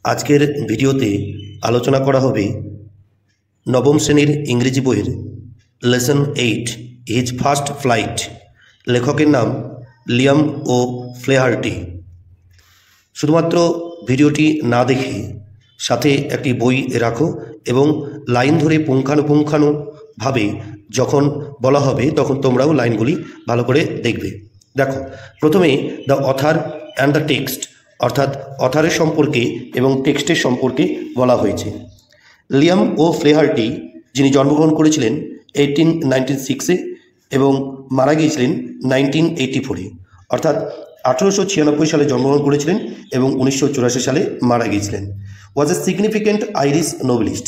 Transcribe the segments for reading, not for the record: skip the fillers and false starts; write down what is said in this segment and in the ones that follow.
আজকের ভিডিওতে আলোচনা করা হবে নবম শ্রেণীর ইংরেজি বইয়ের লেসন 8 হিজ ফার্স্ট ফ্লাইট। লেখকের নাম লিয়াম ও ফ্লেহার্টি। শুধুমাত্র ভিডিওটি না দেখে সাথে একটি বই রাখো এবং লাইন ধরে পুঙ্খানুপুঙ্খানুভাবে যখন বলা হবে তখন তোমরাও লাইনগুলি ভালো করে দেখবে। দেখো, প্রথমে the author and the text, অর্থাৎ অথারের সম্পর্কে এবং টেক্সটের সম্পর্কে বলা হয়েছে। লিয়াম ও ফ্লেহার্টি, যিনি জন্মগ্রহণ করেছিলেন 1896-এ এবং মারা গিয়েছিলেন 1984-এ, অর্থাৎ 1896 সালে জন্মগ্রহণ করেছিলেন এবং 1984 সালে মারা গিয়েছিলেন। ওয়াজ এ সিগনিফিক্যান্ট আইরিশ নোবেলিস্ট,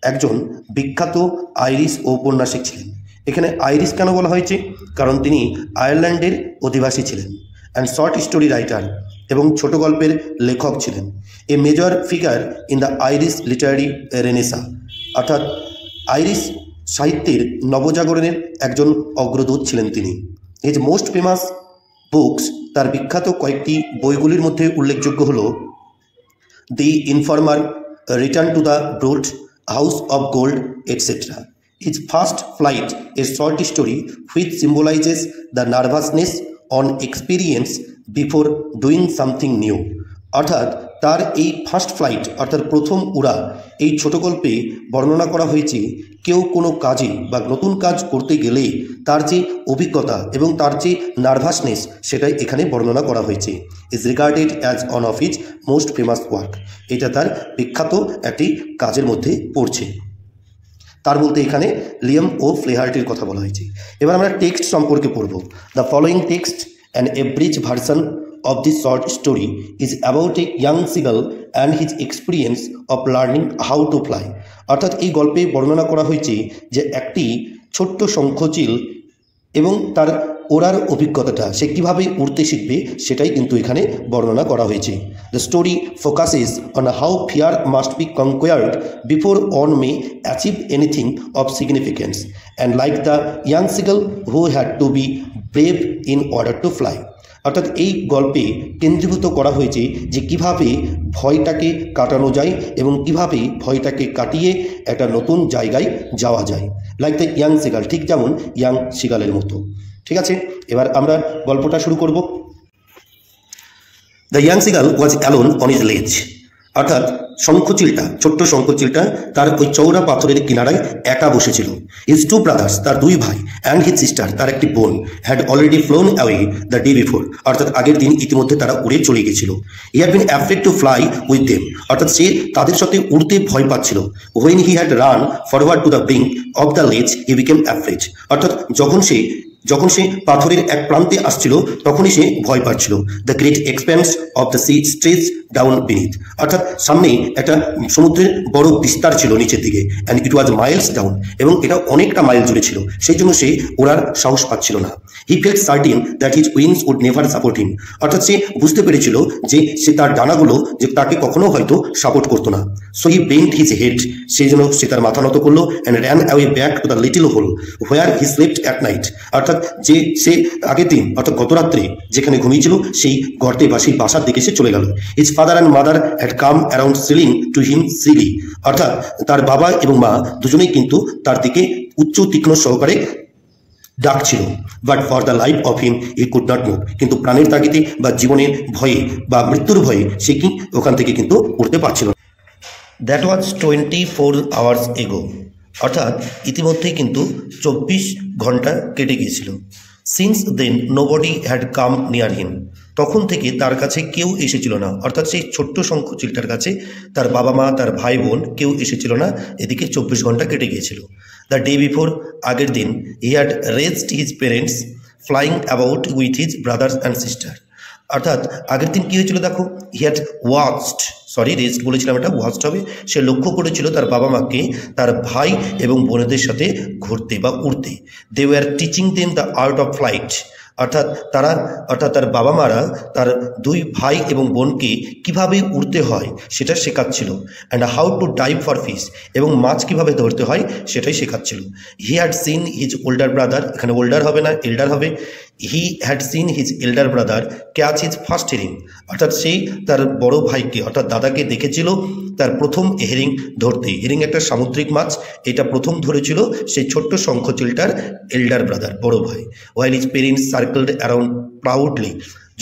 একজন বিখ্যাত আইরিশ ঔপন্যাসিক ছিলেন। এখানে আইরিশ কেন বলা হয়েছে? কারণ তিনি আয়ারল্যান্ডের অধিবাসী ছিলেন। অ্যান্ড শর্ট স্টোরি রাইটার, এবং ছোট গল্পের লেখক ছিলেন। A major figure in the Irish Literary Renaissance, অর্থাৎ আইরিশ সাহিত্যের নবজাগরণের একজন অগ্রদূত ছিলেন তিনি। হিজ মোস্ট ফেমাস বুকস, তার বিখ্যাত কয়েকটি বইগুলির মধ্যে উল্লেখযোগ্য হল the informer, return to the brute, house of gold, etcetera. His first flight, a short story which symbolises the nervousness on experience before doing something new, অর্থাৎ তার এই ফার্স্ট ফ্লাইট অর্থাৎ প্রথম উড়া, এই ছোট গল্পে বর্ণনা করা হয়েছে কেউ কোনো কাজে বা নতুন কাজ করতে গেলে তার যে অভিজ্ঞতা এবং তার যে নার্ভাসনেস, সেটাই এখানে বর্ণনা করা হয়েছে। Is regarded as one of his most famous work, এটা তার বিখ্যাত একটি কাজের মধ্যে পড়ছে। তার বলতে এখানে লিয়াম ও ফ্লেহার্টির কথা বলা হয়েছে। এবার আমরা টেক্সট সম্পর্কে পড়ব। The following text, an abridged version of this short story, is about a young seagull and his experience of learning how to fly, অর্থাৎ এই গল্পে বর্ণনা করা হয়েছে যে একটি ছোট্ট শঙ্খচিল এবং তার ওড়ার অভিজ্ঞতাটা, সে কীভাবে উড়তে শিখবে সেটাই কিন্তু এখানে বর্ণনা করা হয়েছে। The story focuses on how fear must be conquered before one may achieve anything of significance, and like the young seagull who had to be brave in order to fly, অর্থাৎ এই গল্পে কেন্দ্রীভূত করা হয়েছে যে কিভাবে ভয়টাকে কাটানো যায় এবং কিভাবে ভয়টাকে কাটিয়ে একটা নতুন জায়গায় যাওয়া যায়। লাইক দ্য ইয়াং সিগাল, ঠিক যেমন ইয়াং সিগালের মতো। ঠিক আছে, এবার আমরা গল্পটা শুরু করব। The young seagull was alone on his লেজ, অর্থাৎ শঙ্খচিলটা, ছোট্ট শঙ্খচিলটা তার ওই চৌড়া পাথরের কিনারায় একা বসেছিল। হিজ টু ব্রাদার্স, তার দুই ভাই, অ্যান্ড হিজ সিস্টার, তার একটি বোন, had already flown away the day before, অর্থাৎ আগের দিন ইতিমধ্যে তারা উড়ে চলে গেছিল। He had been afraid to fly with them, অর্থাৎ সে তাদের সাথে উড়তে ভয় পাচ্ছিল। When he had run forward to the brink of the লেজ হি বিকেম অ্যাফ্রেড, অর্থাৎ যখন সে পাথরের এক প্রান্তে আসছিল তখনই সে ভয় পাচ্ছিল। The great expands of the sea stretch down beneath, অর্থাৎ সামনে একটা সমুদ্রের বড় বিস্তার ছিল নিচের দিকে। And it was Miles down, এবং এটা অনেকটা মাইল জুড়ে ছিল, সেই জন্য সে ওড়ার সাহস পাচ্ছিল না। He felt certain that his wings would never support him, অর্থাৎ সে বুঝতে পেরেছিল যে তার ডানাগুলো যে তাকে কখনো হয়তো সাপোর্ট করতো না। So he bent his head, সেই জন্য সে তার মাথা নত করলো। And ran away back to the little hole where he slept at night, অর্থাৎ যে সে আগের দিন অর্থাৎ গত রাত্রে যেখানে ঘুমিয়েছিল সেই গর্তে বা সেই বাসার দিকে সে চলে গেল। His father and mother had come around calling to him shrilly, অর্থাৎ তার বাবা এবং মা দুজনেই কিন্তু তার দিকে উচ্চ তীক্ষ্ণ সহকারে ডাকছিল। But for the life of him he could not move, কিন্তু প্রাণের তাগিদে বা জীবনের ভয়ে বা মৃত্যুর ভয়ে সে কি ওখান থেকে কিন্তু উঠতে পারছিল না। দ্যাট ওয়াজ 24 আওয়ার্স এগো, অর্থাৎ ইতিমধ্যেই কিন্তু 24 ঘন্টা কেটে গিয়েছিল। Since then nobody had come near him, তখন থেকে তার কাছে কেউ এসেছিল না, অর্থাৎ সেই ছোট্ট শঙ্খচিলটার কাছে তার বাবা মা, তার ভাই বোন কেউ এসেছিল না। এদিকে 24 ঘন্টা কেটে গিয়েছিল। দ্য ডে বিফোর, আগের দিন, he had raised his parents flying about with his brothers and sister, অর্থাৎ আগের দিন কী হয়েছিল দেখো, হি হ্যাড রেস্ট বলেছিলাম, এটা ওয়াচড হবে। সে লক্ষ্য করেছিল তার বাবা মাকে তার ভাই এবং বোনেদের সাথে ঘুরতে বা উড়তে। They were teaching them the art of flight, অর্থাৎ তার বাবা মারা তার দুই ভাই এবং বোনকে কিভাবে উড়তে হয় সেটা শেখাচ্ছিল। And how to dive for fish, এবং মাছ কিভাবে ধরতে হয় সেটাই শেখাচ্ছিল। He had seen his older brother, এখানে ওল্ডার হবে না এল্ডার হবে। He had seen his elder brother catch his first herring, অর্থাৎ সেই তার বড় ভাইকে অর্থাৎ দাদাকে দেখেছিল তার প্রথম হেরিং ধরতে। হেরিং একটা সামুদ্রিক মাছ, এটা প্রথম ধরেছিল সেই ছোট্ট শঙ্খচিলটার এল্ডার ব্রাদার, বড় ভাই। ওয়াইল হিজ পেরেন্টস সার্কেলড অ্যারাউন্ড প্রাউডলি,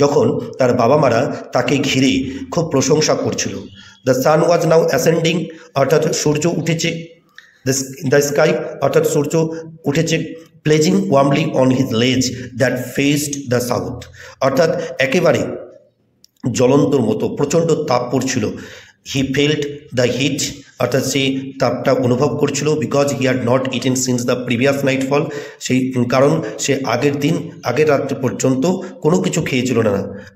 যখন তার বাবা মারা তাকে ঘিরে খুব প্রশংসা করছিল। The sun was now ascending, অর্থাৎ সূর্য উঠেছে। দ্য স্কাই, অর্থাৎ সূর্য উঠেছে। প্লেজিং ওয়ার্মলি অন হিজ লেজ দ্যাট ফেসড দ্য সাউথ, অর্থাৎ একেবারে জ্বলন্তর মতো প্রচণ্ড তাপ পড়ছিল। হি ফেল্ট দ্য হিট, অর্থাৎ সে তাপটা অনুভব করছিল। Because he had not eaten since the previous night fall, সেই কারণ সে আগের রাত্রি পর্যন্ত কোনো কিছু খেয়েছিল না।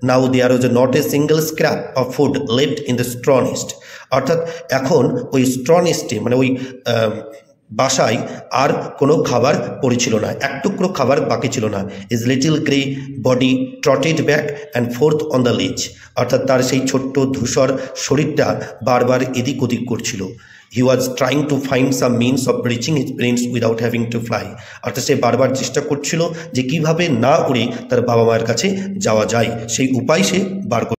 Now there was not a single scrap of food left in the straw nest, অর্থাৎ এখন ওই স্ট্র নেস্টে মানে ওই বাসায় আর কোনো খাবার পড়েছিল না, এক টুকরো খাবার বাকি ছিল না। His little grey body trotted back and forth on the ledge, অর্থাৎ তার সেই ছোট্ট ধূসর শরীরটা বারবার এদিক ওদিক করছিল। He was trying to find some means of reaching his parents without having to fly, অর্থাৎ সে বারবার চেষ্টা করছিল যে কিভাবে না উড়ে তার বাবা মায়ের কাছে যাওয়া যায়, সেই উপায় সে বার